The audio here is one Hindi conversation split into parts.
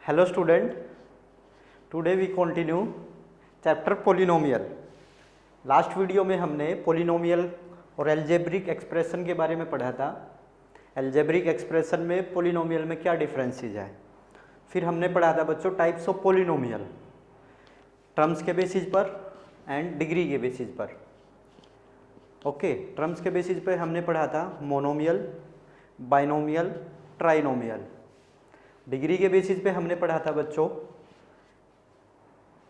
Hello student, today we continue chapter polynomial. Last video में हमने पोलिनोमियल और एल्जेब्रिक एक्सप्रेशन के बारे में पढ़ा था। एल्जेब्रिक एक्सप्रेशन में पोलिनोमियल में क्या डिफरेंसेस है। फिर हमने पढ़ा था बच्चों टाइप्स ऑफ पोलिनोमियल, टर्म्स के बेसिस पर एंड डिग्री के बेसिस पर। ओके, टर्म्स के बेसिस पर हमने पढ़ा था मोनोमियल, बाइनोमियल, ट्राइनोमियल। डिग्री के बेसिस पे हमने पढ़ा था बच्चों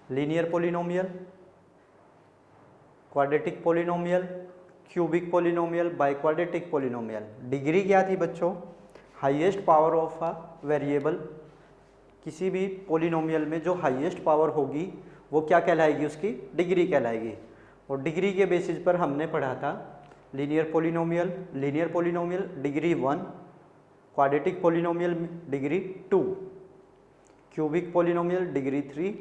linear polynomial, quadratic polynomial, cubic polynomial, by quadratic polynomial. Degree क्या थी बच्चों? Highest power of a variable. किसी भी पोलिनोमियल में जो हाईएस्ट पावर होगी वो क्या कहलाएगी? उसकी डिग्री कहलाएगी। और डिग्री के बेसिस पर हमने पढ़ा था linear polynomial degree 1, quadratic polynomial degree 2, cubic polynomial degree 3,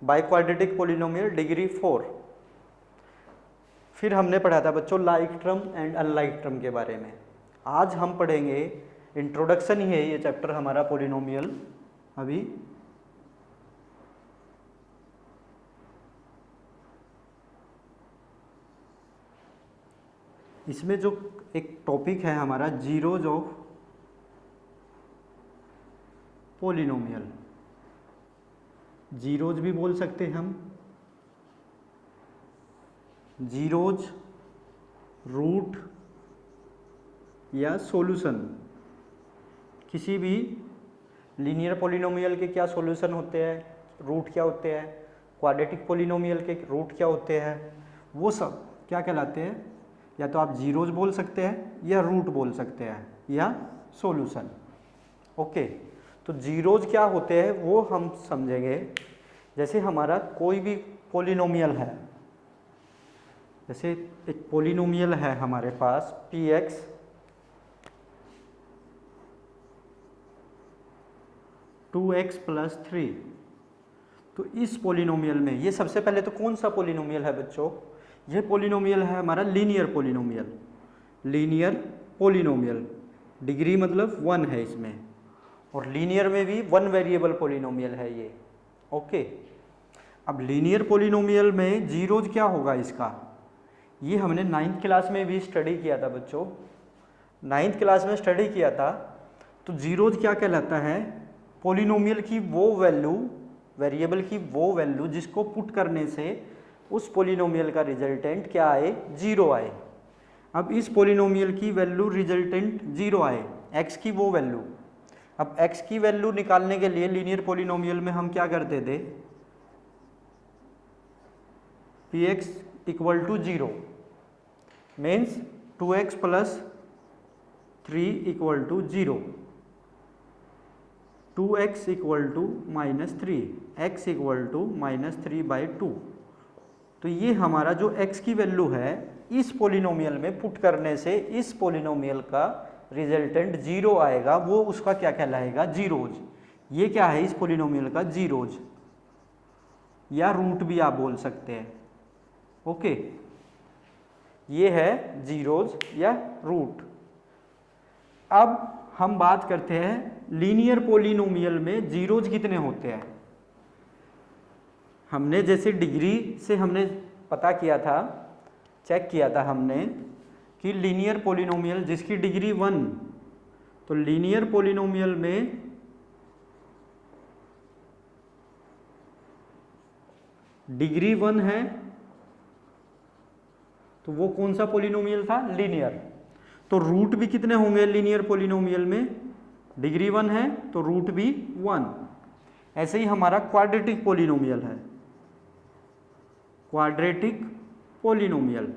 by quadratic polynomial degree 4। फिर हमने पढ़ा था बच्चों like term and unlike term के बारे में। आज हम पढ़ेंगे, इंट्रोडक्शन ही है ये चैप्टर हमारा पोलिनोमियल। अभी इसमें जो एक टॉपिक है हमारा जीरोज ऑफ पोलिनोमियल, जीरोज भी बोल सकते हैं हम, जीरोज, रूट या सॉल्यूशन। किसी भी लीनियर पोलिनोमियल के क्या सॉल्यूशन होते हैं, रूट क्या होते हैं, क्वाड्रेटिक पोलिनोमियल के रूट क्या होते हैं, वो सब क्या कहलाते हैं? या तो आप जीरोज बोल सकते हैं या रूट बोल सकते हैं या सॉल्यूशन। ओके, तो जीरोज क्या होते हैं वो हम समझेंगे। जैसे हमारा कोई भी पोलिनोमियल है, जैसे एक पोलिनोमियल है हमारे पास px टू एक्स प्लस 3। तो इस पोलिनोमियल में ये सबसे पहले तो कौन सा पोलिनोमियल है बच्चों? ये पोलिनोमियल है हमारा linear polynomial. Linear polynomial degree मतलब 1 है इसमें, और लीनियर में भी 1 वेरिएबल पोलिनोमियल है ये। ओके, अब लीनियर पोलिनोमियल में जीरोज क्या होगा इसका? ये हमने 9th क्लास में भी स्टडी किया था बच्चों। 9th क्लास में स्टडी किया था। तो जीरोज क्या कहलाता है? पोलिनोमियल की वो वैल्यू, वेरिएबल की वो वैल्यू जिसको पुट करने से उस पोलिनोमियल का रिजल्टेंट क्या आए? 0 आए। अब इस पोलिनोमियल की वैल्यू रिजल्टेंट 0 आए, x की वो वैल्यू। अब x की वैल्यू निकालने के लिए लीनियर पोलिनोमियल में हम क्या करते थे? px equal to 0 means 2x plus 3 equal to 0, 2x equal to -3, x equal to -3/2। तो ये हमारा जो x की वैल्यू है इस पोलिनोमियल में पुट करने से इस पोलिनोमियल का रिजल्टेंट 0 आएगा, वो उसका क्या कहलाएगा? जीरोज। ये क्या है इस पोलिनोमियल का? जीरोज या रूट भी आप बोल सकते हैं। ओके, ये है जीरोज या रूट। अब हम बात करते हैं लीनियर पोलिनोमियल में जीरोज कितने होते हैं। हमने जैसे डिग्री से हमने पता किया था, चेक किया था हमने कि लीनियर पोलिनोमियल जिसकी डिग्री 1, तो लीनियर पोलिनोमियल में डिग्री 1 है तो वो कौन सा पोलिनोमियल था? लीनियर। तो रूट भी कितने होंगे लीनियर पोलिनोमियल में? डिग्री 1 है तो रूट भी 1। ऐसे ही हमारा क्वाड्रेटिक पोलिनोमियल है, क्वाड्रेटिक पोलिनोमियल।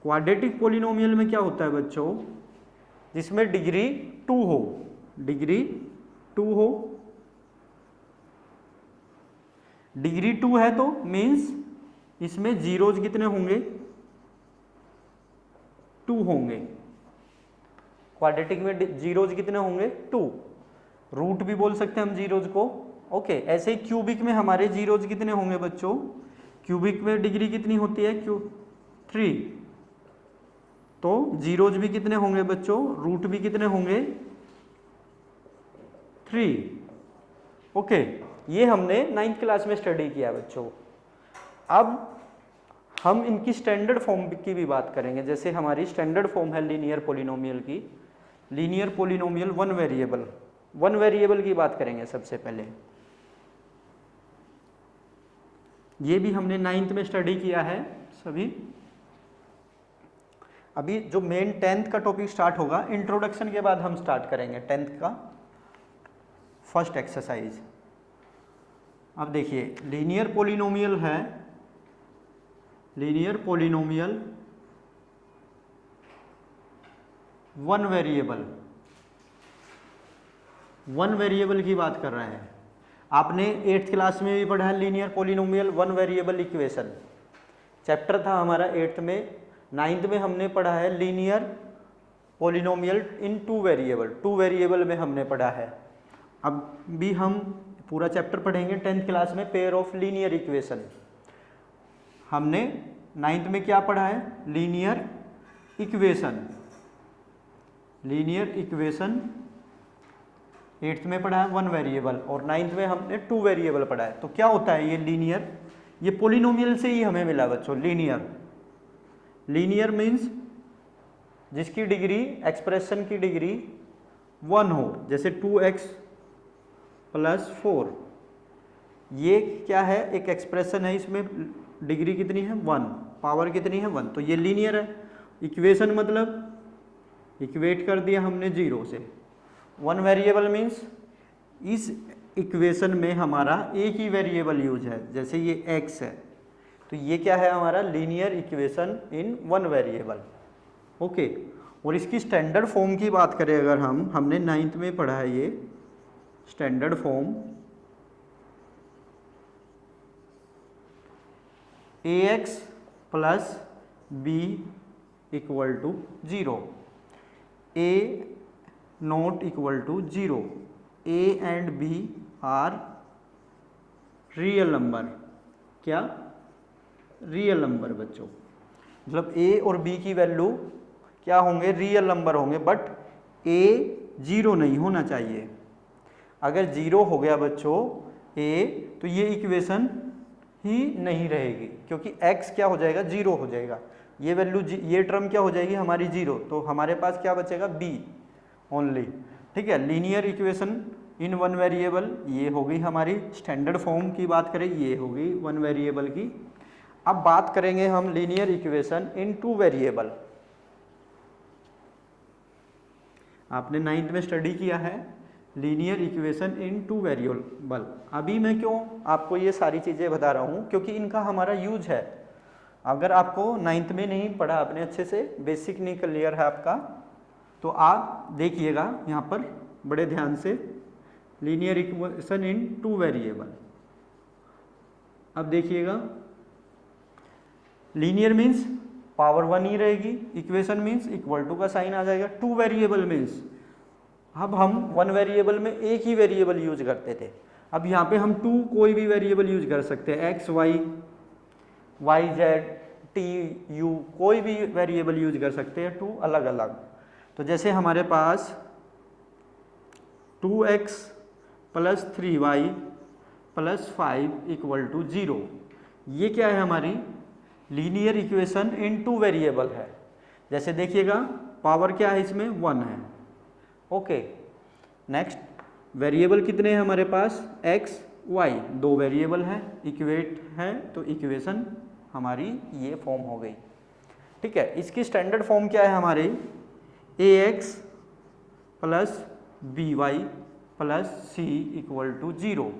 क्वाड्रेटिक पोलिनोमियल में क्या होता है बच्चों? जिसमें डिग्री 2 हो, डिग्री 2 हो। डिग्री 2 है तो मीन्स इसमें जीरोज कितने होंगे? 2 होंगे। क्वाड्रेटिक में जीरोज कितने होंगे? 2। रूट भी बोल सकते हैं हम जीरोज को। ओके, ऐसे ही क्यूबिक में हमारे जीरोज कितने होंगे बच्चों? क्यूबिक में डिग्री कितनी होती है? 3। तो जीरोज भी कितने होंगे बच्चों? रूट भी कितने होंगे? 3। ओके, ये हमने 9th क्लास में स्टडी किया बच्चों। अब हम इनकी स्टैंडर्ड फॉर्म की भी बात करेंगे। जैसे हमारी स्टैंडर्ड फॉर्म है लीनियर पॉलिनोमियल की, लीनियर पॉलिनोमियल वन वेरिएबल की बात करेंगे सबसे पहले। ये भी हमने 9th में स्टडी किया है सभी। अभी जो मेन 10th का टॉपिक स्टार्ट होगा, इंट्रोडक्शन के बाद हम स्टार्ट करेंगे 10th का फर्स्ट एक्सरसाइज। अब देखिए, लीनियर पॉलिनोमियल है, लीनियर पॉलिनोमियल वन वेरिएबल की बात कर रहे हैं। आपने 8th क्लास में भी पढ़ा है linear polynomial one variable equation, chapter था हमारा 8th में। 9th में हमने पढ़ा है लीनियर पॉलिनोमियल इन टू वेरिएबल में हमने पढ़ा है। अब भी हम पूरा चैप्टर पढ़ेंगे 10th क्लास में, पेयर ऑफ लीनियर इक्वेशन। हमने 9th में क्या पढ़ा है, लीनियर इक्वेशन 8th में पढ़ा है वन वेरिएबल, और 9th में हमने टू वेरिएबल पढ़ा है। तो क्या होता है ये लीनियर, ये पॉलिनोमियल से ही हमें मिला बच्चों। लीनियर मीन्स जिसकी डिग्री, एक्सप्रेशन की डिग्री 1 हो, जैसे 2x + 4। ये क्या है, एक एक्सप्रेशन है, इसमें डिग्री कितनी है 1, पावर कितनी है 1, तो ये लीनियर है। इक्वेशन मतलब इक्वेट कर दिया हमने 0 से। वन वेरिएबल मीन्स इस इक्वेशन में हमारा एक ही वेरिएबल यूज है, जैसे ये x है, तो ये क्या है हमारा linear equation in one variable. Okay, और इसकी स्टैंडर्ड फॉर्म की बात करें अगर हमने 9th में पढ़ा है ये standard form ax + b = 0, a not equal to 0, a and b are real number. क्या, रियल नंबर बच्चों, मतलब a और b की वैल्यू क्या होंगे, रियल नंबर होंगे, बट a 0 नहीं होना चाहिए। अगर 0 हो गया बच्चों a, तो ये इक्वेशन ही नहीं रहेगी, क्योंकि x क्या हो जाएगा, 0 हो जाएगा। ये वैल्यू, ये टर्म क्या हो जाएगी हमारी 0, तो हमारे पास क्या बचेगा, b ओनली। ठीक है, linear equation in one variable, ये हो गई हमारी स्टैंडर्ड फॉर्म की बात करें, ये हो गई वन वेरिएबल की। अब बात करेंगे हम linear equation in two variable. आपने 9th में स्टडी किया है linear equation in two variable. अभी मैं क्यों आपको ये सारी चीज़ें बता रहा हूँ, क्योंकि इनका हमारा यूज है। अगर आपको 9th में नहीं पढ़ा, आपने अच्छे से बेसिक नहीं क्लियर है आपका, तो आप देखिएगा यहाँ पर बड़े ध्यान से, linear equation in two variable. अब देखिएगा, लीनियर मीन्स पावर 1 ही रहेगी, इक्वेशन मीन्स इक्वल टू का साइन आ जाएगा। टू वेरिएबल मीन्स, अब हम वन वेरिएबल में एक ही वेरिएबल यूज करते थे, अब यहाँ पे हम टू कोई भी वेरिएबल यूज कर सकते हैं, x y y z t u, कोई भी वेरिएबल यूज कर सकते हैं, टू अलग अलग। तो जैसे हमारे पास 2x + 3y + 5 = 0, ये क्या है हमारी linear equation in two variable है। जैसे देखिएगा, पावर क्या है इसमें 1 है। ओके, नेक्स्ट, वेरिएबल कितने हैं हमारे पास, x y, 2 वेरिएबल है, इक्वेट है, तो इक्वेशन हमारी ये फॉर्म हो गई। ठीक है, इसकी स्टैंडर्ड फॉर्म क्या है हमारी, ax + by + c = 0।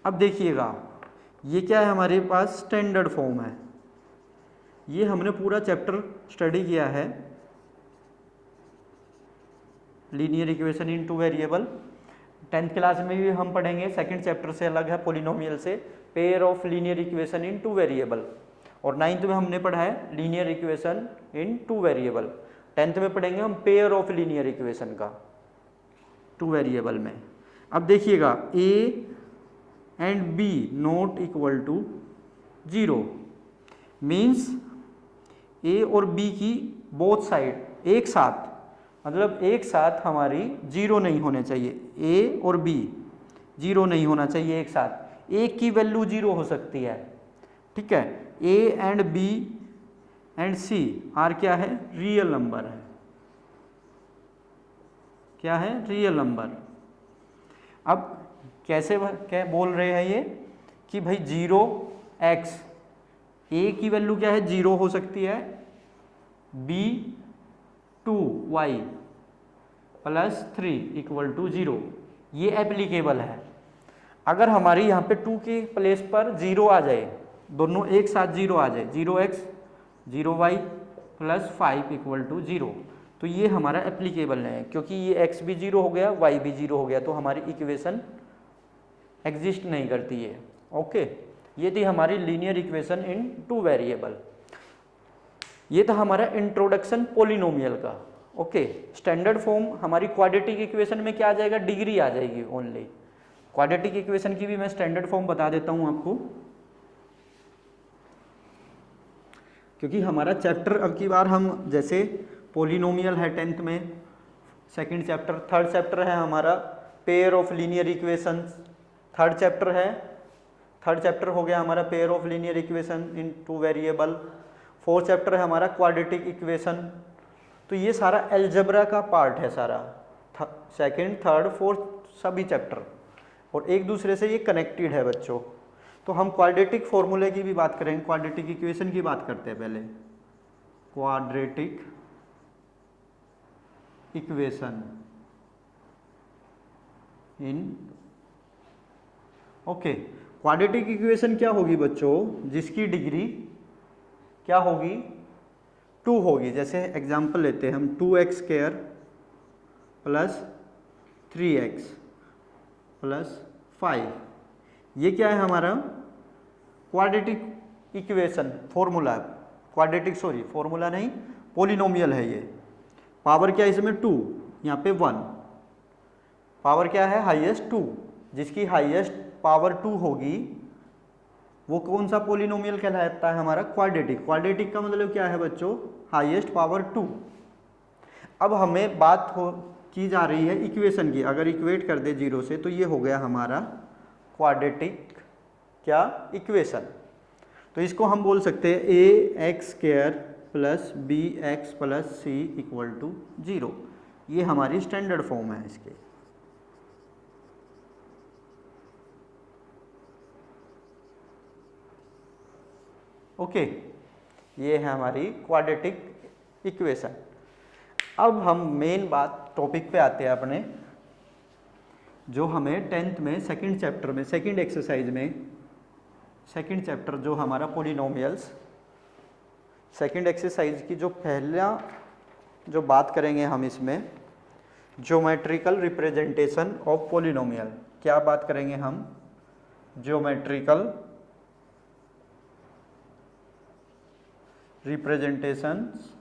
अब देखिएगा, ये क्या है हमारे पास, स्टैंडर्ड फॉर्म है। ये हमने पूरा चैप्टर स्टडी किया है, linear equation in two variable. 10th class में भी हम पढ़ेंगे, सेकंड चैप्टर से अलग है पॉलिनोमियल से, pair of linear equation in two variable. और 9th में हमने पढ़ा है linear equation in two variable. 10th में पढ़ेंगे हम पेयर ऑफ लीनियर इक्वेशन का टू वेरिएबल में। अब देखिएगा, a and b not equal to 0 means a और b की बोथ साइड एक साथ, मतलब एक साथ हमारी 0 नहीं होने चाहिए। a और b जीरो नहीं होना चाहिए एक साथ, एक की वैल्यू जीरो हो सकती है, ठीक है। A and B and C are क्या है, रियल नंबर है, क्या है, रियल नंबर। अब कैसे क्या बोल रहे हैं ये कि भाई 0x, ए की वैल्यू क्या है, 0 हो सकती है, B 2y plus 3 equal to 0, ये एप्लीकेबल है। अगर हमारी यहाँ पे 2 के प्लेस पर 0 आ जाए, दोनों एक साथ 0 आ जाए, 0x 0y plus 5 equal to 0, तो ये हमारा एप्लीकेबल है, क्योंकि ये x भी 0 हो गया, y भी 0 हो गया, तो हमारी इक्वेशन एग्जिस्ट नहीं करती है। ओके, ये थी हमारी लीनियर इक्वेशन इन 2 वेरिएबल। ये था हमारा इंट्रोडक्शन पॉलिनोमियल का। ओके, स्टैंडर्ड फॉर्म हमारी क्वाड्रेटिक इक्वेशन में क्या आ जाएगा, डिग्री आ जाएगी ओनली। क्वाड्रेटिक इक्वेशन की भी मैं स्टैंडर्ड फॉर्म बता देता हूं आपको, क्योंकि हमारा चैप्टर अब की बार हम जैसे पॉलिनोमियल है 10th में, सेकंड चैप्टर, थर्ड चैप्टर है हमारा pair of linear equations, third chapter हो गया हमारा pair of linear equation in 2 variable, fourth chapter है हमारा क्वाड्रेटिक इक्वेशन। तो ये सारा एल्जेब्रा का पार्ट है सारा, सेकंड, थर्ड, फोर्थ सभी चैप्टर, और एक दूसरे से ये कनेक्टेड है बच्चों। तो हम क्वाड्रेटिक फॉर्मूले की भी बात करेंगे, क्वाड्रेटिक इक्वेशन की बात करते हैं पहले। Quadratic equation in, okay, quadratic equation क्या होगी बच्चों, जिसकी डिग्री क्या होगी, 2 होगी। जैसे एग्जांपल लेते हैं हम, 2x² प्लस 3x प्लस 5, ये क्या है हमारा quadratic equation formula, quadratic sorry formula नहीं, पॉलिनोमियल है ये। पावर क्या है इसमें, 2, यहाँ पे 1, पावर क्या है, हाईएस्ट 2, जिसकी हाईएस्ट पावर 2 होगी वो कौन सा पॉलिनोमियल कहलाता है हमारा, क्वाड्रेटिक। क्वाड्रेटिक का मतलब क्या है बच्चों, हाईएस्ट पावर 2। अब हमें बात की जा रही है इक्वेशन की, अगर इक्वेट कर दे 0 से तो ये हो गया हमारा क्वाड्रेटिक क्या, इक्वेशन। तो इसको हम बोल सकते हैं ax² plus bx plus c equal to 0, ये हमारी स्टैंडर्ड फॉर्म है इसके। ओके, ये है हमारी क्वाड्रेटिक इक्वेशन। अब हम मेन बात टॉपिक पे आते हैं अपने, जो हमें 10th में सेकंड चैप्टर में, सेकंड एक्सरसाइज में, सेकंड चैप्टर जो हमारा पॉलिनोमियल्स, सेकंड एक्सरसाइज की जो पहला जो बात करेंगे हम इसमें, ज्योमेट्रिकल रिप्रेजेंटेशन ऑफ पॉलिनोमियल। क्या बात करेंगे हम, geometrical representations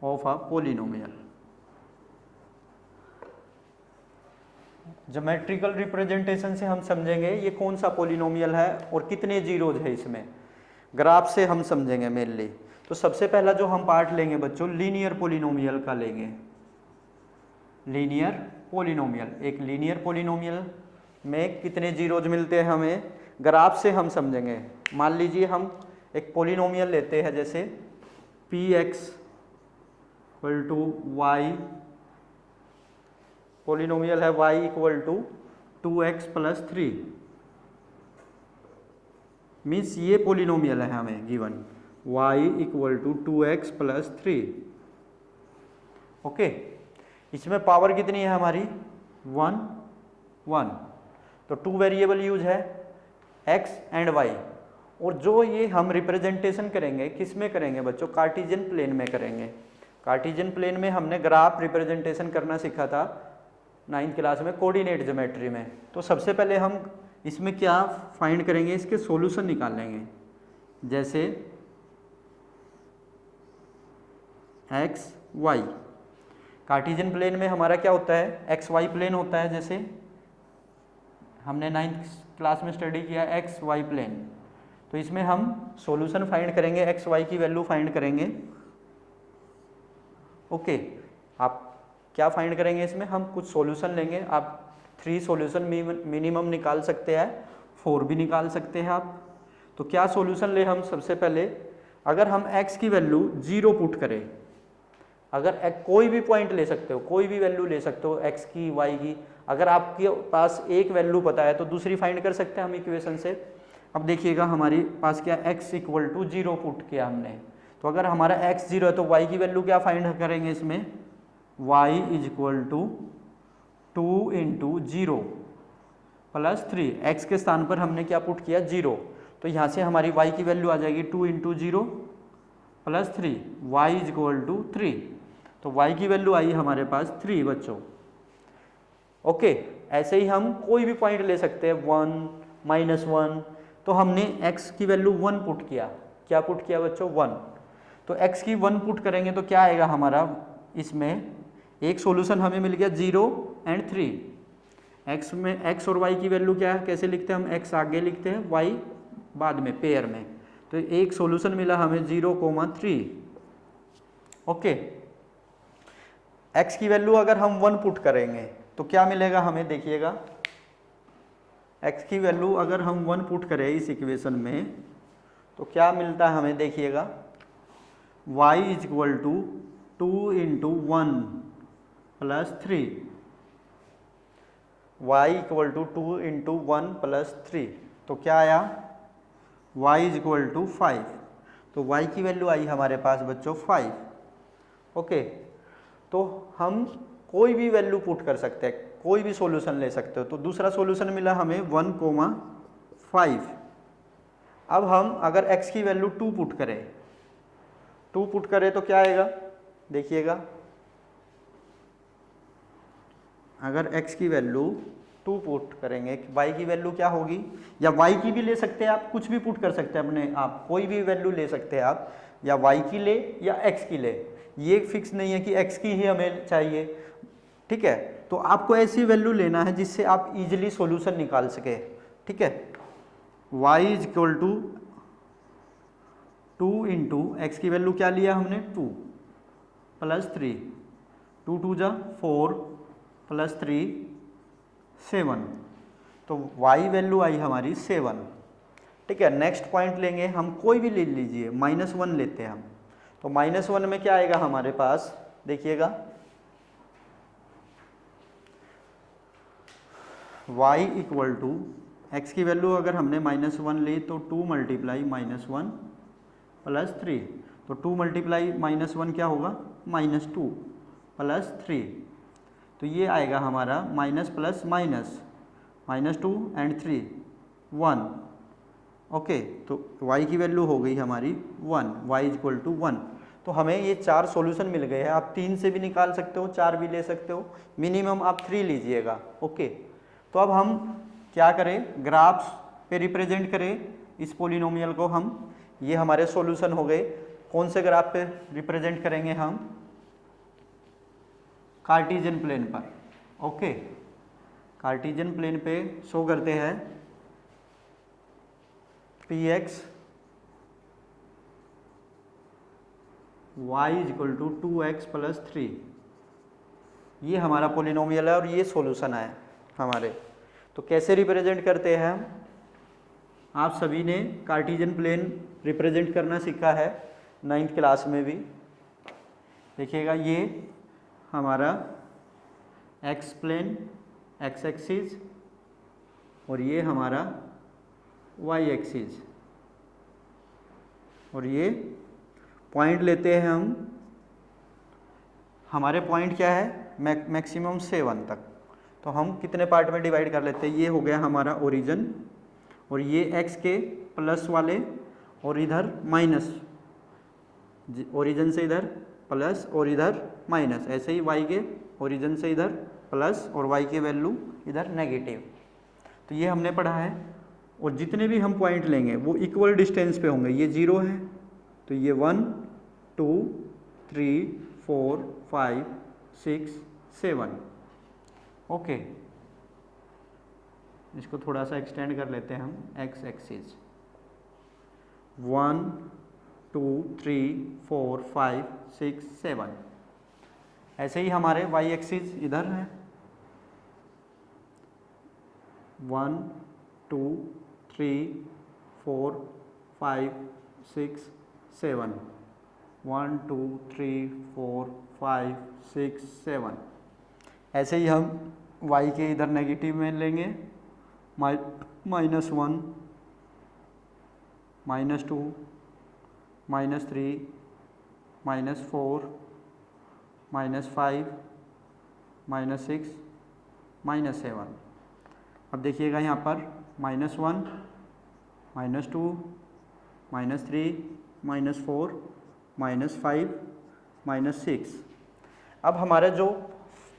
of a polynomial. Geometrical representation से हम समझेंगे ये कौन सा पॉलिनोमियल है और कितने जीरोज है इसमें, ग्राफ से हम समझेंगे मेनली। तो सबसे पहला जो हम पार्ट लेंगे बच्चों, लीनियर पॉलिनोमियल का लेंगे। लीनियर पॉलिनोमियल, एक लीनियर पॉलिनोमियल में कितने जीरोज मिलते हैं हमें, ग्राफ से हम समझेंगे। मान लीजिए हम एक पॉलिनोमियल लेते हैं, जैसे px equal to y, polynomial है y equal to 2x plus 3, means ये पॉलिनोमियल है हमें गिवन, y equal to 2x plus 3। Okay, इसमें पावर कितनी है हमारी, 1 1, तो 2 वेरिएबल यूज है x एंड y। और जो ये हम रिप्रेजेंटेशन करेंगे किस में करेंगे बच्चों, कार्टेशियन प्लेन में करेंगे। कार्टेशियन प्लेन में हमने ग्राफ रिप्रेजेंटेशन करना सीखा था 9th क्लास में, कोऑर्डिनेट ज्योमेट्री में। तो सबसे पहले हम इसमें क्या फाइंड करेंगे, इसके सॉल्यूशन निकाल लेंगे। जैसे x y, कार्टेशियन प्लेन में हमारा क्या होता है, एक्स वाई प्लेन होता है, जैसे हमने 9th क्लास में स्टडी किया एक्स वाई प्लेन। तो इसमें हम सॉल्यूशन फाइंड करेंगे, एक्स वाई की वैल्यू फाइंड करेंगे। ओके, आप क्या फाइंड करेंगे इसमें, हम कुछ सॉल्यूशन लेंगे। आप 3 सॉल्यूशन मिनिमम निकाल सकते हैं, 4 भी निकाल सकते हैं आप। तो क्या सॉल्यूशन ले हम, सबसे पहले अगर हम x की वैल्यू 0 पुट करें, अगर कोई भी पॉइंट ले सकते हो, कोई भी वैल्यू ले सकते हो x की y की, अगर आपके पास एक वैल्यू पता है तो दूसरी फाइंड कर सकते हैं हम इक्वेशन से। अब देखिएगा हमारे पास क्या x इक्वल टू 0 पुट किया हमने, तो अगर हमारा x 0 है तो y की वैल्यू क्या फाइंड करेंगे इसमें, y is equal to 2 into 0 plus 3, x के स्थान पर हमने क्या पुट किया 0, तो यहाँ से हमारी y की वैल्यू आ जाएगी 2 into 0 plus 3, y is equal to 3। तो y की वैल्यू आई हमारे पास 3 बच्चों। ओके, ऐसे ही हम कोई भी पॉइंट ले सकते हैं, 1 -1, तो हमने x की वैल्यू 1 पुट किया, क्या पुट किया बच्चों 1, तो x की 1 पुट करेंगे तो क्या आएगा हमारा, इसमें एक सॉल्यूशन हमें मिल गया 0 एंड 3। x में x और y की वैल्यू क्या है, कैसे लिखते हैं हम, x आगे लिखते हैं y बाद में पेयर में, तो एक सॉल्यूशन मिला हमें 0,3। ओके, x की वैल्यू अगर हम 1 पुट करेंगे तो क्या मिलेगा हमें, देखिएगा x की वैल्यू अगर हम 1 पुट करें इस इक्वेशन में तो क्या मिलता है हमें, देखिएगा y is equal to 2 into 1 plus 3, y equal to 2 into 1 plus 3, तो क्या आया y इज इक्वल टू 5, तो y की वैल्यू आई हमारे पास बच्चों 5। ओके, तो हम कोई भी वैल्यू पुट कर सकते हैं, कोई भी सॉल्यूशन ले सकते हो, तो दूसरा सॉल्यूशन मिला हमें 1,5। अब हम अगर x की वैल्यू 2 पुट करें, 2 पुट करें तो क्या आएगा, देखिएगा अगर x की वैल्यू 2 पुट करेंगे, y की वैल्यू क्या होगी, या y की भी ले सकते हैं आप, कुछ भी पुट कर सकते हैं अपने आप, कोई भी वैल्यू ले सकते हैं आप, या y की ले या x की ले, ये फिक्स नहीं है कि x की ही हमें चाहिए, ठीक है। तो आपको ऐसी वैल्यू लेना है जिससे आप इजीली सॉल्यूशन निकाल सके, ठीक है। y is equal to 2 into x की वैल्यू क्या लिया हमने 2 प्लस 3, 2 2 जा 4 प्लस 3 7, तो y वैल्यू आई हमारी 7, ठीक है। नेक्स्ट पॉइंट लेंगे हम, कोई भी ले लीजिए, -1 लेते हैं हम, तो -1 में क्या आएगा हमारे पास, देखिएगा y इक्वल टू एक्स की वैल्यू अगर हमने -1 ली तो 2 मल्टीप्लाई -1 प्लस 3, तो 2 मल्टीप्लाई -1 क्या होगा -2 प्लस 3, तो ये आएगा हमारा minus plus minus, -2 and 3 1। Okay, तो y की वैल्यू हो गई हमारी 1, y इज इक्वल टू 1। तो हमें ये 4 सॉल्यूशन मिल गए हैं, आप 3 से भी निकाल सकते हो, 4 भी ले सकते हो, मिनिमम आप 3 लीजिएगा। ओके, तो अब हम क्या करें, ग्राफ्स पे रिप्रेजेंट करें इस पोलिनोमियल को हम, ये हमारे सॉल्यूशन हो गए। कौन से ग्राफ पे रिप्रेजेंट करेंगे हम, कार्टेशियन प्लेन पर। ओके, कार्टेशियन प्लेन पे शो करते हैं px y is equal to 2x plus 3, ये हमारा पोलिनोमियल है और ये सॉल्यूशन है हमारे। तो कैसे रिप्रेजेंट करते हैं हम, आप सभी ने कार्टेशियन प्लेन रिप्रेजेंट करना सीखा है 9th क्लास में भी। देखिएगा ये हमारा एक्स प्लेन, एक्स एक्सिस, और ये हमारा वाई एक्सिस, और ये पॉइंट लेते हैं हम, हमारे पॉइंट क्या है मैक्सिमम 7 तक, तो हम कितने पार्ट में डिवाइड कर लेते हैं, ये हो गया हमारा ओरिजिन, और ये x के प्लस वाले, और इधर माइनस, ओरिजिन से इधर प्लस और इधर माइनस, ऐसे ही y के ओरिजिन से इधर प्लस और y के वैल्यू इधर नेगेटिव। तो ये हमने पढ़ा है, और जितने भी हम पॉइंट लेंगे वो इक्वल डिस्टेंस पे होंगे। ये 0 है तो ये 1 2 3 4 5 6 7। ओके, इसको थोड़ा सा एक्सटेंड कर लेते हैं हम, एक्स एक्सिस। 1 2 3 4 5 6 7। ऐसे ही हमारे y एक्सिस इधर है 1 2 3 4 5 6 7 1 2 3 4 5 6 7। ऐसे ही हम y के इधर नेगेटिव में लेंगे -1 -2 -3 -4 -5 -6 -7। अब देखिएगा यहाँ पर -1 -2 -3 -4 -5 -6। अब हमारा जो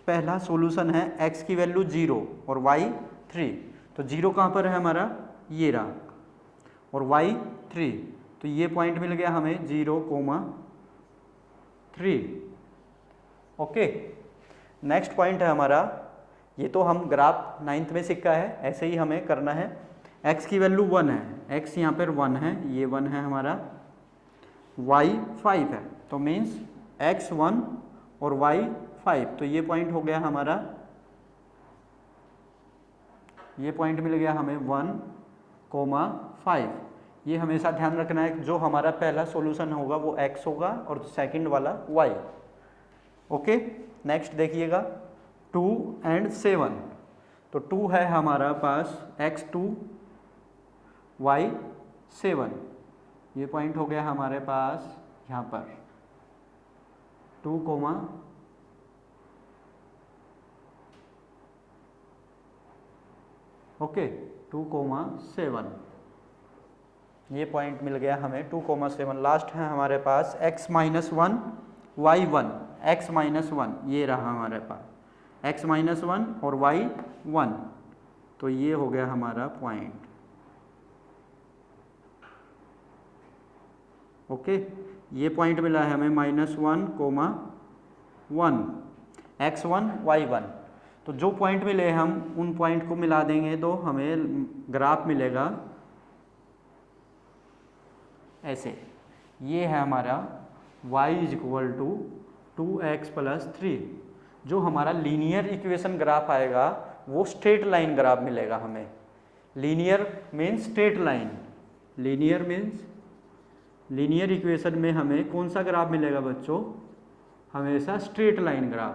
पहला सॉल्यूशन है x की वैल्यू 0 और y 3, तो 0 कहाँ पर है हमारा, ये रहा, और y 3, तो ये पॉइंट मिल गया हमें 0,3। ओके, नेक्स्ट पॉइंट है हमारा, ये तो हम ग्राफ 9th में सीखा है, ऐसे ही हमें करना है। x की वैल्यू 1 है, x यहाँ पर 1 है, ये 1 है हमारा, y 5 है, तो मीन्स x 1 और y 5, तो ये पॉइंट हो गया हमारा, ये पॉइंट मिल गया हमें 1,5। ये हमेशा ध्यान रखना है, जो हमारा पहला सॉल्यूशन होगा वो x होगा और सेकंड वाला y। ओके, नेक्स्ट देखिएगा 2 और 7, तो 2 है हमारा पास x2 y 7, ये पॉइंट हो गया हमारे पास यहाँ पर 2, ओके 2,7, ये पॉइंट मिल गया हमें 2,7। लास्ट है हमारे पास x -1 y 1, x -1 ये रहा हमारे पास, x -1 और y 1, तो ये हो गया हमारा पॉइंट। ओके, ये पॉइंट मिला है हमें -1,1 x1 y1, तो जो पॉइंट मिले हम उन पॉइंट को मिला देंगे तो हमें ग्राफ मिलेगा ऐसे। ये है हमारा y = 2x + 3, जो हमारा लीनियर इक्वेशन ग्राफ आएगा वो स्ट्रेट लाइन ग्राफ मिलेगा हमें। Linear means straight line, linear means linear equation में हमें कौन सा ग्राफ मिलेगा बच्चों, हमेशा स्ट्रेट लाइन ग्राफ।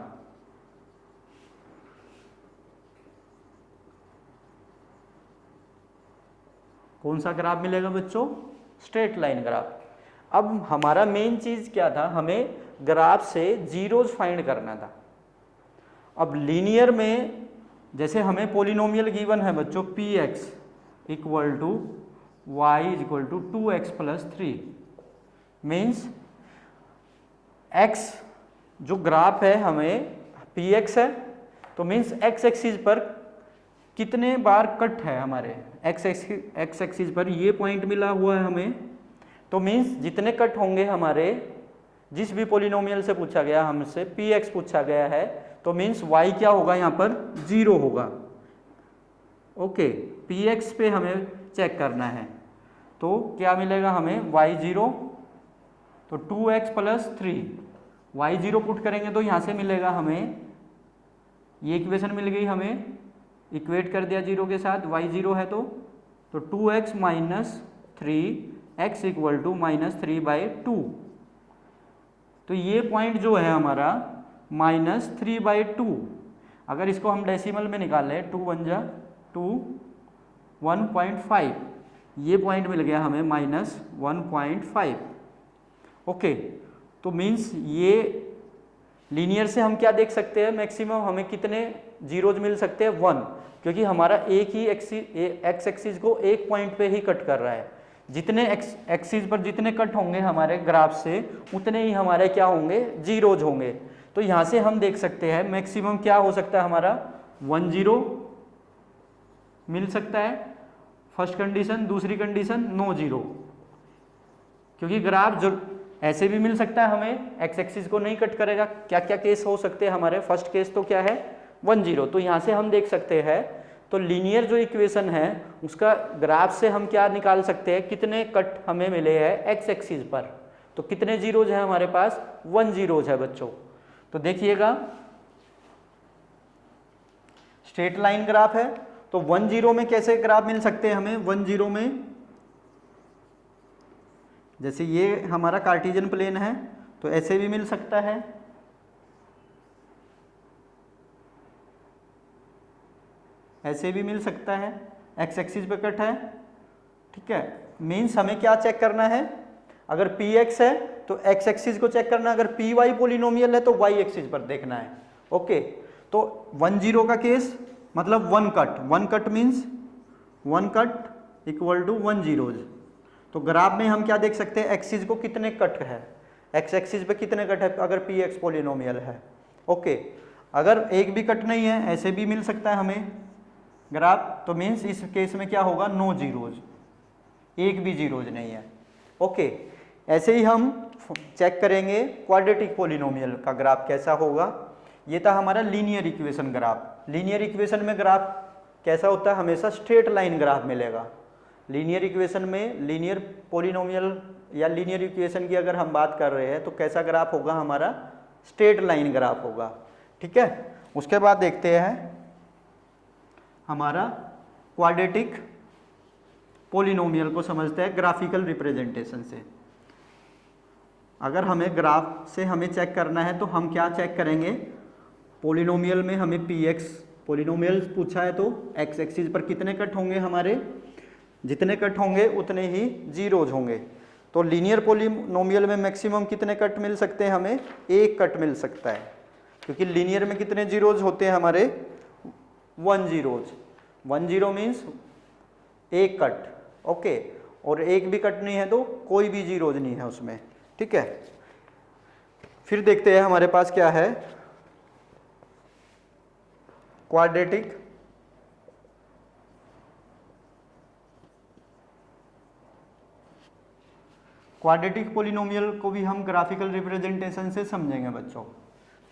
कौन सा ग्राफ मिलेगा बच्चों, स्ट्रेट लाइन ग्राफ। अब हमारा मेन चीज क्या था, हमें ग्राफ से जीरोज फाइंड करना था। अब लीनियर में जैसे हमें पॉलिनोमियल गिवन है बच्चों px = y = 2x + 3, means x जो ग्राफ है हमें px है, तो मीन्स x एक्सिस पर कितने बार कट है हमारे x एक्सिस पर, ये पॉइंट मिला हुआ है हमें, तो मीन्स जितने कट होंगे हमारे, जिस भी पॉलिनोमियल से पूछा गया हमसे px पूछा गया है, तो मीन्स y क्या होगा यहाँ पर 0 होगा। ओके, px पे हमें चेक करना है, तो क्या मिलेगा हमें y 0, तो 2x + 3, y 0 पुट करेंगे तो यहाँ से मिलेगा हमें, ये इक्वेशन मिल गई हमें, इक्वेट कर दिया 0 के साथ, y 0 है तो 2x - 3 x = -3/2, तो ये पॉइंट जो है हमारा -3/2, अगर इसको हम डेसिमल में निकालें 2 × 1 = 2, 1.5, ये पॉइंट मिल गया हमें -1.5। ओके, तो मीन्स ये लीनियर से हम क्या देख सकते हैं, मैक्सिमम हमें कितने जीरोज मिल सकते हैं, 1, क्योंकि हमारा एक ही एक्स एक्सिस को एक पॉइंट पे ही कट कर रहा है। जितने एक्सिस पर जितने कट होंगे हमारे ग्राफ से, उतने ही हमारे क्या होंगे, जीरोज होंगे। तो यहाँ से हम देख सकते हैं मैक्सिमम क्या हो सकता है हमारा, 1 0 मिल सकता है फर्स्ट कंडीशन, दूसरी कंडीशन नो 0, क्योंकि ग्राफ जो ऐसे भी मिल सकता है हमें एक्स एक्सिस को नहीं कट करेगा। क्या क्या केस हो सकते हैं हमारे, फर्स्ट केस तो क्या है 1 0, तो यहाँ से हम देख सकते हैं तो लीनियर जो इक्वेशन है उसका ग्राफ से हम क्या निकाल सकते हैं, कितने कट हमें मिले हैं एक्स एक्सिस पर। तो कितने जीरोज है हमारे पास, 1 जीरोज है बच्चों। तो देखिएगा स्ट्रेट लाइन ग्राफ है, तो 1 0 में कैसे ग्राफ मिल सकते हैं हमें, 1 0 में जैसे ये हमारा कार्टेशियन प्लेन है तो ऐसे भी मिल सकता है, ऐसे भी मिल सकता है, एक्स एक्सिस पे कट है, ठीक है। मीन्स हमें क्या चेक करना है, अगर पी एक्स है तो एक्स एक्सिस को चेक करना है, अगर पी वाई पोलिनोमियल है तो वाई एक्सिस पर देखना है। ओके, तो 1 0 का केस मतलब 1 cut means 1 cut equal to 1 zeros. तो ग्राफ में हम क्या देख सकते हैं, एक्सिस को कितने कट है, एक्स एक्सिस पे कितने कट है अगर पी एक्स पोलिनोमियल है। ओके, अगर एक भी कट नहीं है ऐसे भी मिल सकता है हमें ग्राफ, तो मीन्स इस केस में क्या होगा, नो जीरोज, एक भी जीरोज नहीं है। ओके, ऐसे ही हम चेक करेंगे क्वाड्रेटिक पोलिनोमियल का ग्राफ कैसा होगा। ये था हमारा linear equation graph. Linear equation में ग्राफ कैसा होता है, हमेशा स्ट्रेट लाइन ग्राफ मिलेगा। लीनियर इक्वेशन में लीनियर पोलिनोमियल या लीनियर इक्वेशन की अगर हम बात कर रहे हैं तो कैसा ग्राफ होगा हमारा, स्ट्रेट लाइन ग्राफ होगा, ठीक है। उसके बाद देखते हैं हमारा क्वाड्रेटिक पोलिनोमियल को समझते हैं ग्राफिकल रिप्रेजेंटेशन से। अगर हमें ग्राफ से हमें चेक करना है तो हम क्या चेक करेंगे, पोलिनोमियल में हमें पी एक्स पोलिनोमियल पूछा है तो एक्स एक्सिस पर कितने कट होंगे हमारे, जितने कट होंगे उतने ही जीरोज होंगे। तो लीनियर पोलिनोमियल में मैक्सिमम कितने कट मिल सकते हैं हमें, एक कट मिल सकता है, क्योंकि लीनियर में कितने जीरोज होते हैं हमारे, 1 जीरोज। 1 0 मीन्स एक कट, ओके, और एक भी कट नहीं है तो कोई भी जीरोज नहीं है उसमें, ठीक है। फिर देखते हैं हमारे पास क्या है, क्वाड्रेटिक पोलिनोमियल को भी हम ग्राफिकल रिप्रेजेंटेशन से समझेंगे बच्चों।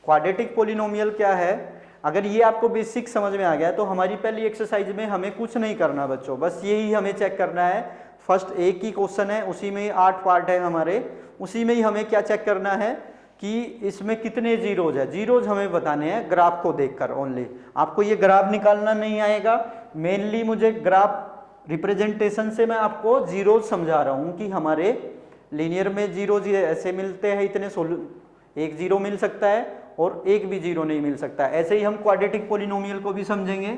क्वाड्रेटिक पोलिनोमियल क्या है, अगर ये आपको बेसिक समझ में आ गया तो हमारी पहली एक्सरसाइज में हमें कुछ नहीं करना बच्चों, बस यही हमें चेक करना है। फर्स्ट एक ही क्वेश्चन है, उसी में 8 पार्ट है हमारे, उसी में ही हमें क्या चेक करना है कि इसमें कितने जीरोज है, जीरोज हमें बताने हैं ग्राफ को देखकर ओनली। आपको ये ग्राफ निकालना नहीं आएगा, मेनली मुझे ग्राफ रिप्रेजेंटेशन से मैं आपको जीरोज समझा रहा हूँ कि हमारे लीनियर में जीरोज ऐसे मिलते हैं, इतने एक जीरो मिल सकता है और एक भी जीरो नहीं मिल सकता। ऐसे ही हम क्वाड्रेटिक पोलिनोमियल को भी समझेंगे।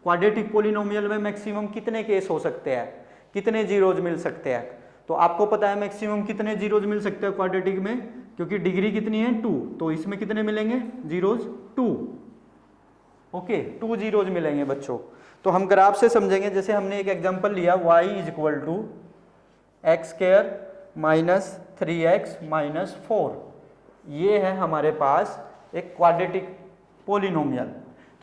क्वाड्रेटिक पोलिनोमियल में मैक्सिमम कितने केस हो सकते हैं, कितने जीरोज मिल सकते हैं, तो आपको पता है मैक्सिमम कितने जीरोज मिल सकते हैं क्वाड्रेटिक में, क्योंकि डिग्री कितनी है 2, तो इसमें कितने मिलेंगे जीरोज, 2, ओके, 2 जीरोज मिलेंगे बच्चों। तो हम ग्राफ से समझेंगे, जैसे हमने एक एग्जांपल लिया y = x² - 3x - 4, ये है हमारे पास एक क्वाड्रेटिक पोलिनोमियल।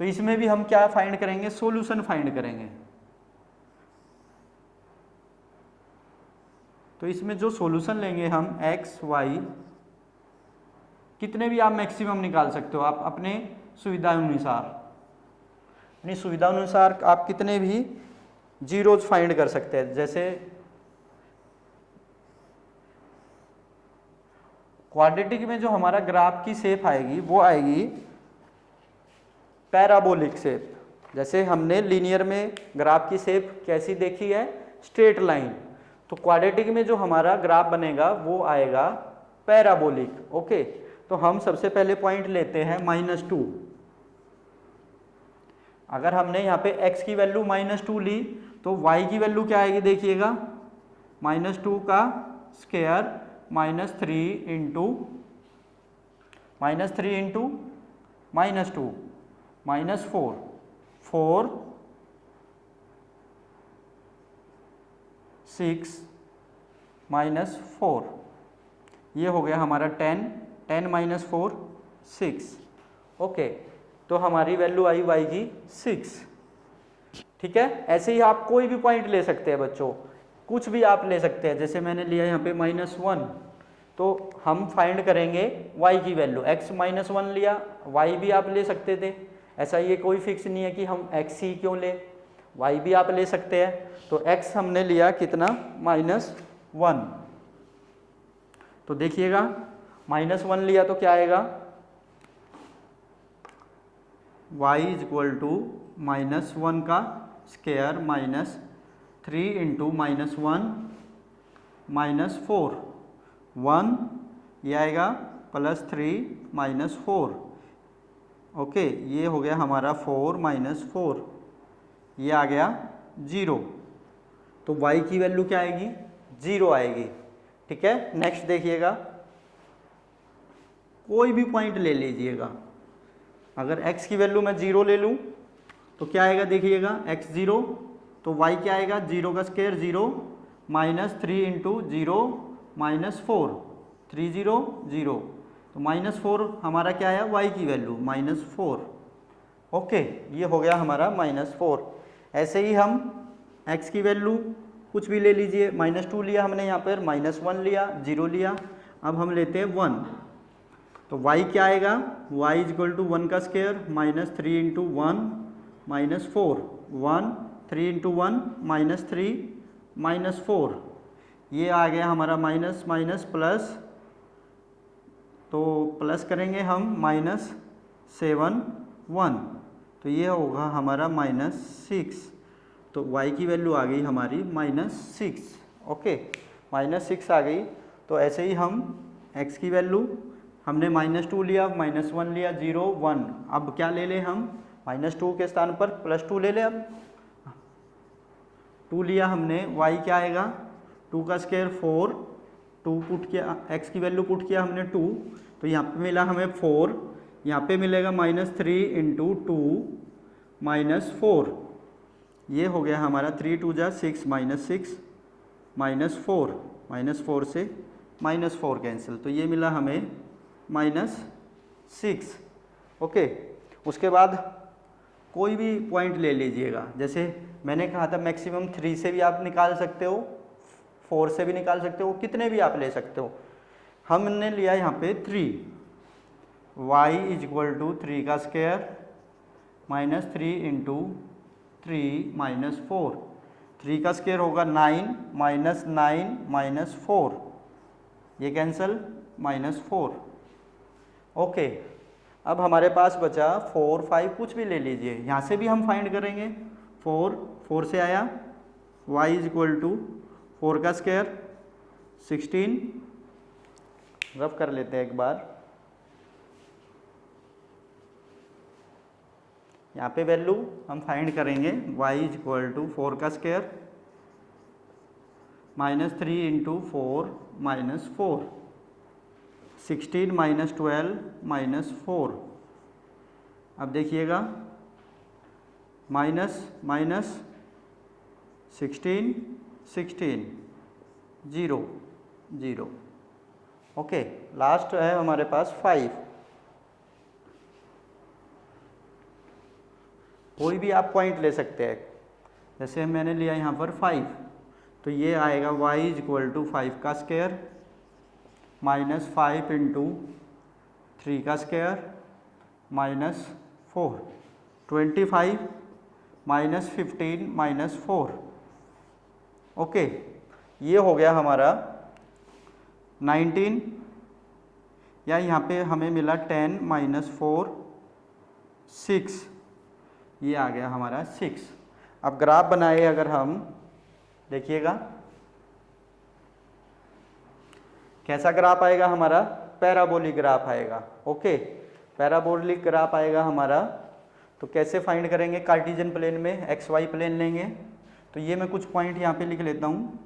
तो इसमें भी हम क्या फाइंड करेंगे, सॉल्यूशन फाइंड करेंगे। तो इसमें जो सॉल्यूशन लेंगे हम x y, कितने भी आप मैक्सिमम निकाल सकते हो, आप अपने सुविधा अनुसार, अपनी सुविधा अनुसार आप कितने भी जीरोज फाइंड कर सकते हैं। जैसे क्वाड्रेटिक में जो हमारा ग्राफ की शेप आएगी वो आएगी पैराबोलिक शेप। जैसे हमने लीनियर में ग्राफ की शेप कैसी देखी है, स्ट्रेट लाइन, तो क्वाड्रेटिक में जो हमारा ग्राफ बनेगा वो आएगा पैराबोलिक। ओके, तो हम सबसे पहले पॉइंट लेते हैं -2। अगर हमने यहाँ पे x की वैल्यू -2 ली तो y की वैल्यू क्या आएगी, देखिएगा -2 का स्क्वायर -3 इंटू -2 -4 4 6 -4, ये हो गया हमारा 10 -4 6। ओके, तो हमारी वैल्यू आई y की 6, ठीक है। ऐसे ही आप कोई भी पॉइंट ले सकते हैं बच्चों, कुछ भी आप ले सकते हैं। जैसे मैंने लिया यहाँ पे -1, तो हम फाइंड करेंगे y की वैल्यू, x -1 लिया, y भी आप ले सकते थे, ऐसा ये कोई फिक्स नहीं है कि हम x ही क्यों ले, y भी आप ले सकते हैं। तो x हमने लिया कितना, -1। तो देखिएगा -1 लिया तो क्या आएगा, y इज इक्वल टू -1 का स्क्वायर -3 इंटू -1 -4, 1 ये आएगा +3 -4। ओके, ये हो गया हमारा 4 -4, ये आ गया 0। तो y की वैल्यू क्या आएगी, 0 आएगी। ठीक है, नेक्स्ट देखिएगा, कोई भी पॉइंट ले लीजिएगा। अगर x की वैल्यू मैं 0 ले लूँ तो क्या आएगा, देखिएगा x 0, तो y क्या आएगा, 0 का स्क्वायर 0 -3 इंटू 0 -4, 3 0 0, तो -4 हमारा क्या आया, y की वैल्यू -4। ओके, ये हो गया हमारा -4। ऐसे ही हम x की वैल्यू कुछ भी ले लीजिए, -2 लिया हमने यहाँ पर, -1 लिया, 0 लिया, अब हम लेते हैं 1। तो y क्या आएगा, y इज इक्वल टू 1 का स्क्वायर -3 इंटू 1 -4, 1 3 इंटू 1 -3 -4, ये आ गया हमारा माइनस माइनस प्लस, तो प्लस करेंगे हम -7 1, तो ये होगा हमारा -6। तो y की वैल्यू आ गई हमारी -6। ओके, -6 आ गई। तो ऐसे ही हम x की वैल्यू हमने -2 लिया, -1 लिया, 0 1, अब क्या ले लें हम, -2 के स्थान पर +2 ले लें। अब 2 लिया हमने, y क्या आएगा, 2 का स्क्वायर 4, 2 पुट किया, x की वैल्यू पुट किया हमने 2, तो यहाँ पे मिला हमें 4, यहाँ पे मिलेगा -3 इंटू 2 -4, ये हो गया हमारा 3 2 जा 6 -6 -4, -4 से -4 कैंसिल, तो ये मिला हमें -6। ओके, उसके बाद कोई भी पॉइंट ले लीजिएगा, जैसे मैंने कहा था मैक्सिमम 3 से भी आप निकाल सकते हो, 4 से भी निकाल सकते हो, कितने भी आप ले सकते हो। हमने लिया यहाँ पे 3, y इज इक्वल टू 3 का स्क्वायर -3 इंटू 3 -4, 3 का स्क्वायर होगा 9 -9 -4, ये कैंसिल -4। ओके, अब हमारे पास बचा 4 5, कुछ भी ले लीजिए, यहाँ से भी हम फाइंड करेंगे। 4 से आया, y इज इक्वल टू 4 का स्क्वायर 16, रफ कर लेते हैं एक बार, यहाँ पे वैल्यू हम फाइंड करेंगे, y इज इक्वल टू 4 का स्क्वायर -3 इंटू 4 -4, 16 -12 -4। अब देखिएगा -16 16 0 0। ओके, लास्ट है हमारे पास 5, कोई भी आप पॉइंट ले सकते हैं, जैसे मैंने लिया यहाँ पर 5, तो ये आएगा y इज इक्वल टू 5 का स्क्वायर -5 इंटू 3 का स्क्वायर -4, 25 -15 -4। ओके, ये हो गया हमारा 19, या यहाँ पे हमें मिला 10 -4 6, ये आ गया हमारा 6। अब ग्राफ बनाए अगर हम, देखिएगा कैसा ग्राफ आएगा हमारा, पैराबोलिक ग्राफ आएगा। ओके, पैराबोलिक ग्राफ आएगा हमारा। तो कैसे फाइंड करेंगे, कार्टेशियन प्लेन में एक्स वाई प्लेन लेंगे, तो ये मैं कुछ पॉइंट यहाँ पे लिख लेता हूँ।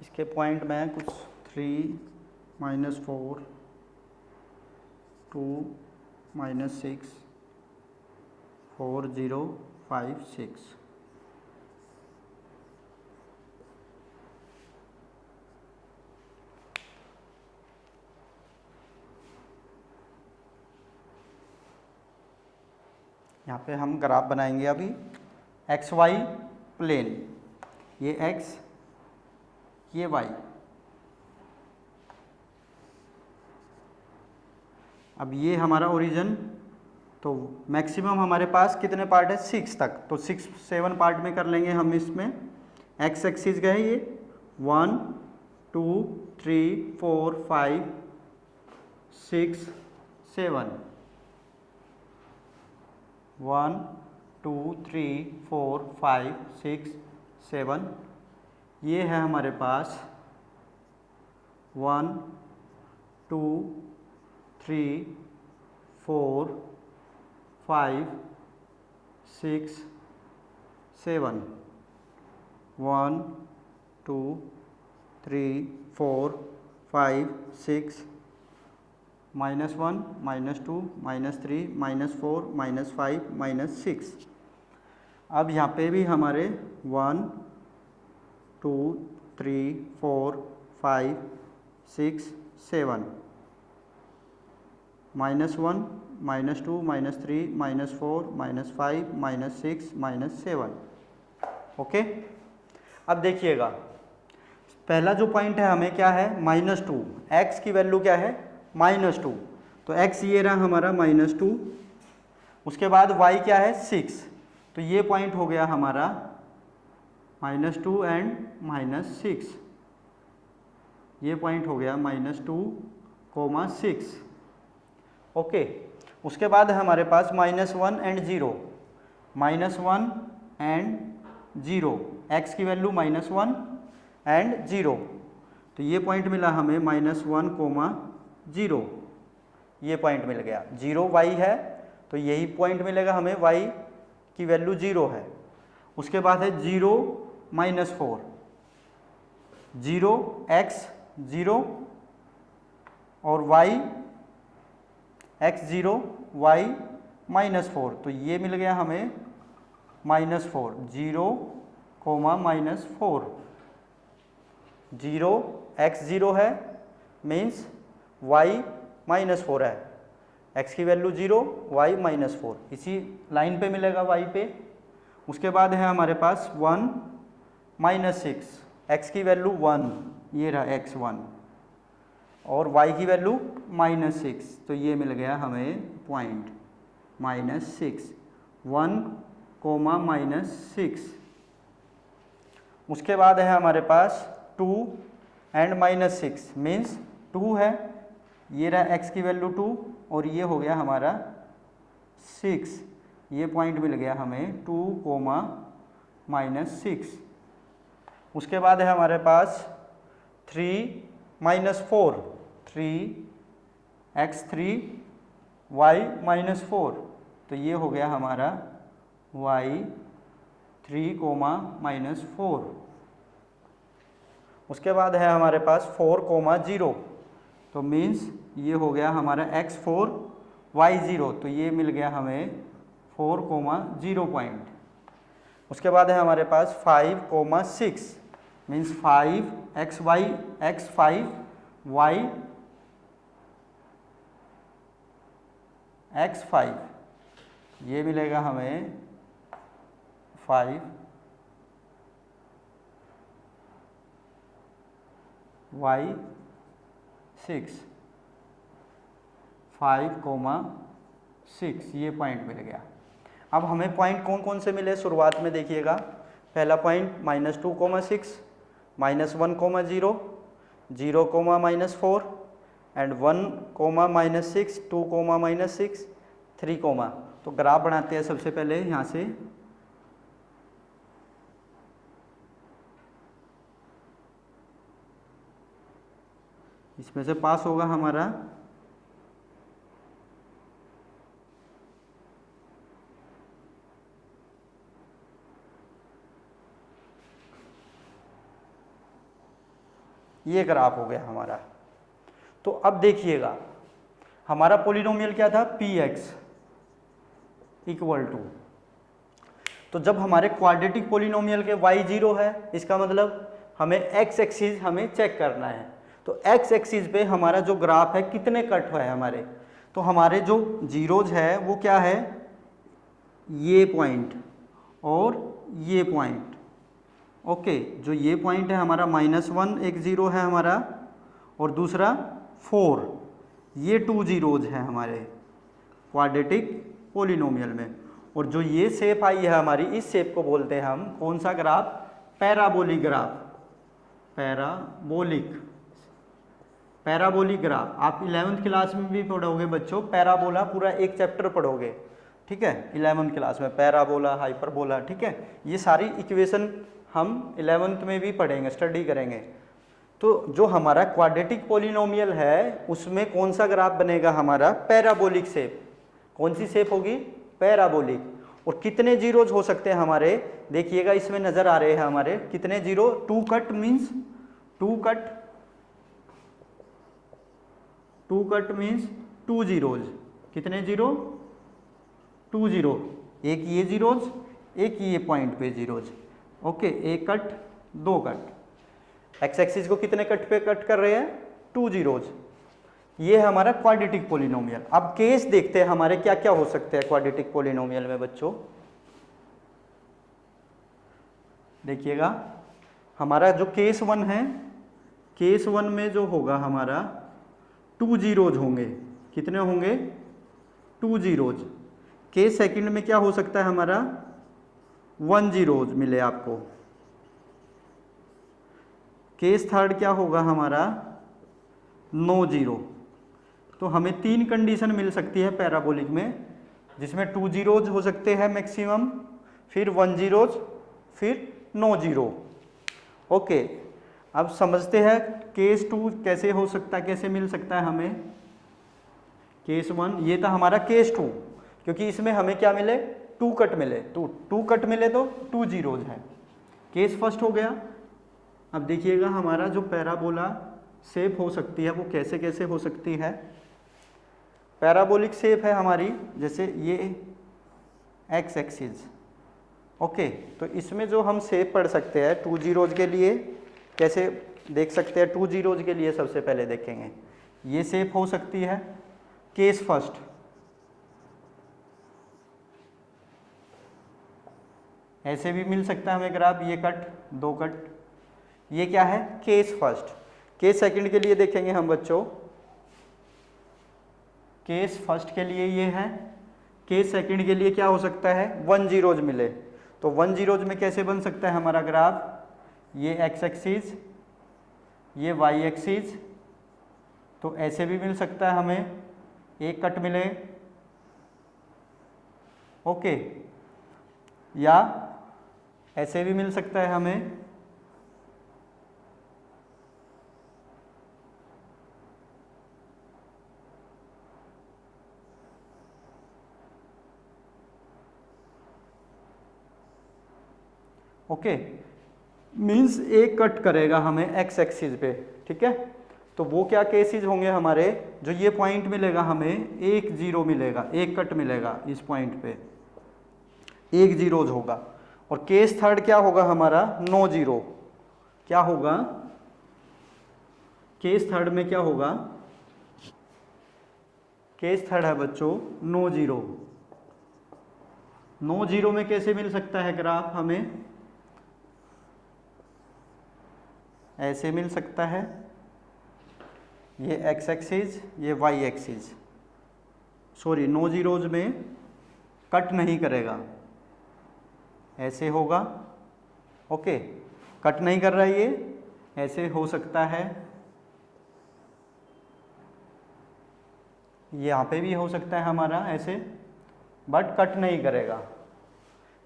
इसके पॉइंट में कुछ 3 -4 2 -6 4 0 5 6। यहाँ पे हम ग्राफ बनाएंगे अभी एक्स वाई प्लेन, ये एक्स ये वाई। अब ये हमारा ओरिजिन, तो मैक्सिमम हमारे पास कितने पार्ट है 6 तक, तो 7 पार्ट में कर लेंगे हम। इसमें एक्स एक्सिस गए ये 1 2 3 4 5 6 7, 1 2 3 4 5 6 7, ये है हमारे पास 1 2 3 4 5 6 7, 1 2 3 4 5 6 -1 -2 -3 -4 -5 -6। अब यहाँ पे भी हमारे 1 2 3 4 5 6 7, -1 -2 -3 -4 -5 -6 -7। ओके, अब देखिएगा पहला जो पॉइंट है हमें क्या है -2, x की वैल्यू क्या है -2, तो x ये रहा हमारा -2। उसके बाद y क्या है 6, तो ये पॉइंट हो गया हमारा -2 एंड -6, ये पॉइंट हो गया -2, 6। ओके, उसके बाद है हमारे पास -1 एंड 0, -1 एंड 0, x की वैल्यू -1 एंड 0, तो ये पॉइंट मिला हमें -1, 0, ये पॉइंट मिल गया। 0 y है तो यही पॉइंट मिलेगा हमें, y की वैल्यू 0 है। उसके बाद है 0 -4, 0 x 0 और y x 0 y -4, तो ये मिल गया हमें -4, 0, -4, 0 x 0 है मीन्स y -4 है, x की वैल्यू 0 y -4, इसी लाइन पे मिलेगा y पे। उसके बाद है हमारे पास 1 -6, x की वैल्यू 1, ये रहा x 1 और y की वैल्यू -6, तो ये मिल गया हमें पॉइंट -6, 1, -6। उसके बाद है हमारे पास 2 एंड -6 मीन्स 2 है, ये रहा x की वैल्यू 2 और ये हो गया हमारा 6, ये पॉइंट मिल गया हमें 2, -6। उसके बाद है हमारे पास 3 -4, 3 x 3 y -4, तो ये हो गया हमारा y 3, -4। उसके बाद है हमारे पास 4, 0, तो मीन्स ये हो गया हमारा x 4 y 0, तो ये मिल गया हमें 4, 0 पॉइंट। उसके बाद है हमारे पास 5, 6 मीन्स 5 x 5 y x 5, ये मिलेगा हमें 5 y 6, 5, 6, ये पॉइंट मिल गया। अब हमें पॉइंट कौन कौन से मिले शुरुआत में देखिएगा, पहला पॉइंट -2, 6, -1, 0, 0, -4 एंड 1, -6, 2, -6, 3, तो ग्राफ बनाते हैं सबसे पहले यहाँ से। इसमें से पास होगा हमारा ये ग्राफ हो गया हमारा। तो अब देखिएगा हमारा पोलिनोमियल क्या था px = तो जब हमारे क्वाड्रेटिक पोलिनोमियल के y 0 है, इसका मतलब हमें x एक्सिस हमें चेक करना है। तो x एक्सिस पे हमारा जो ग्राफ है कितने कट है हमारे, तो हमारे जो जीरोज है वो क्या है ये पॉइंट और ये पॉइंट। ओके, जो ये पॉइंट है हमारा -1 एक ज़ीरो है हमारा, और दूसरा 4, ये 2 ज़ीरोज़ हैं हमारे क्वाड्रेटिक पोलिनोमियल में। और जो ये शेप आई है हमारी, इस शेप को बोलते हैं हम कौन सा graph? Parabolic graph. Parabolic graph आप 11th क्लास में भी पढ़ोगे बच्चों, पैराबोला पूरा एक चैप्टर पढ़ोगे, ठीक है, 11th क्लास में पैराबोला, हाइपरबोला, ठीक है, ये सारी इक्वेशन हम 11th में भी पढ़ेंगे, स्टडी करेंगे। तो जो हमारा क्वाड्रेटिक पोलिनोमियल है उसमें कौन सा ग्राफ बनेगा हमारा? Parabolic shape. कौन सी शेप होगी? पैराबोलिक। और कितने जीरोज हो सकते हैं हमारे? देखिएगा इसमें नजर आ रहे हैं हमारे कितने जीरो? 2 cut means 2 zeros. कितने जीरो? 2 जीरो। एक ये जीरोज, एक ये पॉइंट पे जीरोज। ओके, एक कट, 2 कट। एक्स एक्सिस को कितने कट पे कट कर रहे हैं? 2 जीरोज। ये है हमारा क्वाड्रेटिक पोलिनोमियल। अब केस देखते हैं हमारे क्या क्या हो सकते हैं क्वाड्रेटिक पोलिनोमियल में बच्चों। देखिएगा हमारा जो केस 1 है, केस 1 में जो होगा हमारा 2 जीरोज होंगे। कितने होंगे? 2 जीरोज। केस सेकंड में क्या हो सकता है हमारा? 1 जीरोज मिले आपको। केस थर्ड क्या होगा हमारा? 9 जीरो। तो हमें 3 कंडीशन मिल सकती है पैराबोलिक में, जिसमें 2 जीरोज हो सकते हैं मैक्सिमम, फिर 1 जीरोज, फिर 9 जीरो। ओके, अब समझते हैं केस 2 कैसे हो सकता है, कैसे मिल सकता है हमें। केस 1 ये था हमारा केस 2, क्योंकि इसमें हमें क्या मिले? 2 कट मिले। तो 2 कट मिले तो 2 जीरोज है। केस फर्स्ट हो गया। अब देखिएगा हमारा जो पैराबोला शेप हो सकती है वो कैसे कैसे हो सकती है। पैराबोलिक शेप है हमारी, जैसे ये एक्स एक्सिस। ओके, तो इसमें जो हम शेप पढ़ सकते हैं 2 जीरोज के लिए, कैसे देख सकते हैं? 2 जीरोज के लिए सबसे पहले देखेंगे ये शेप हो सकती है केस फर्स्ट। ऐसे भी मिल सकता है हमें ग्राफ, ये कट, 2 कट। ये क्या है? Case first. केस सेकंड के लिए देखेंगे हम बच्चों। केस फर्स्ट के लिए ये है, केस सेकंड के लिए क्या हो सकता है? 1 जीरोज मिले। तो 1 जीरोज में कैसे बन सकता है हमारा ग्राफ? ये एक्स एक्सिस, ये वाई एक्सिस। तो ऐसे भी मिल सकता है हमें, एक कट मिले। ओके, या ऐसे भी मिल सकता है हमें। ओके, मीन्स एक कट करेगा हमें एक्स एक्सिस पे, ठीक है। तो वो क्या केसेस होंगे हमारे? जो ये पॉइंट मिलेगा हमें 1 जीरो मिलेगा, एक कट मिलेगा इस पॉइंट पे, 1 जीरोज होगा। और केस थर्ड क्या होगा हमारा? 9 जीरो। क्या होगा केस थर्ड में? क्या होगा? केस थर्ड है बच्चों 9 जीरो। 9 जीरो में कैसे मिल सकता है ग्राफ हमें? ऐसे मिल सकता है, ये एक्स एक्सिस, ये वाई एक्सिस। सॉरी, 9 जीरोज में कट नहीं करेगा, ऐसे होगा। ओके, कट नहीं कर रहा है ये, ऐसे हो सकता है। यहाँ पे भी हो सकता है हमारा ऐसे, बट कट नहीं करेगा,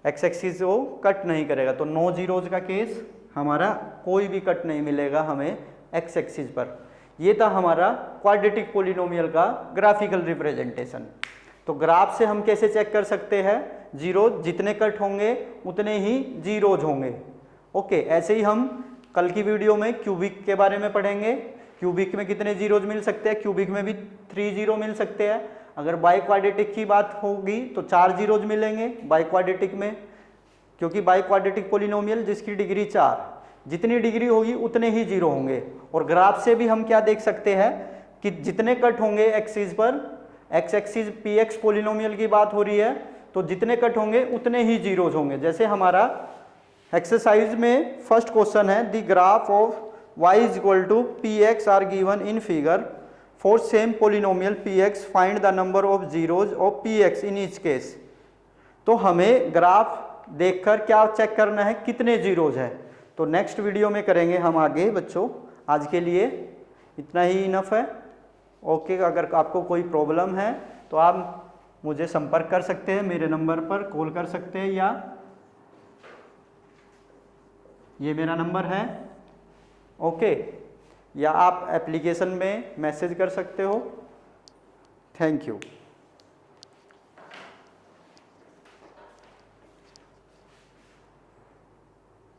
एक्स एक्सिस वो कट नहीं करेगा। तो 9 जीरोज का केस हमारा कोई भी कट नहीं मिलेगा हमें एक्स एक्सिस पर। ये था हमारा क्वाड्रेटिक पोलिनोमियल का ग्राफिकल रिप्रेजेंटेशन। तो ग्राफ से हम कैसे चेक कर सकते हैं? जीरोज जितने कट होंगे उतने ही जीरोज होंगे। ओके, ऐसे ही हम कल की वीडियो में क्यूबिक के बारे में पढ़ेंगे। क्यूबिक में कितने जीरोज मिल सकते हैं? क्यूबिक में भी 3 जीरो मिल सकते हैं। अगर बाई क्वाड्रेटिक की बात होगी तो 4 जीरोज मिलेंगे बाई क्वाड्रेटिक में, क्योंकि बाई क्वाड्रेटिक पोलिनोमियल जिसकी डिग्री 4, जितनी डिग्री होगी उतने ही जीरो होंगे। और ग्राफ से भी हम क्या देख सकते हैं कि जितने कट होंगे एक्सिस पर, x axis P x polynomial की बात हो रही है, तो जितने कट होंगे उतने ही जीरोज होंगे। जैसे हमारा एक्सरसाइज में फर्स्ट क्वेश्चन है, the graph of y is equal to p x are given in figure for same polynomial p x find the number of zeros of p x in each case. तो हमें ग्राफ देखकर क्या चेक करना है, कितने जीरोज है। तो नेक्स्ट वीडियो में करेंगे हम आगे बच्चों। आज के लिए इतना ही इनफ है। ओके, अगर आपको कोई प्रॉब्लम है तो आप मुझे संपर्क कर सकते हैं, मेरे नंबर पर कॉल कर सकते हैं, या ये मेरा नंबर है। ओके, या आप एप्लीकेशन में मैसेज कर सकते हो। Thank you.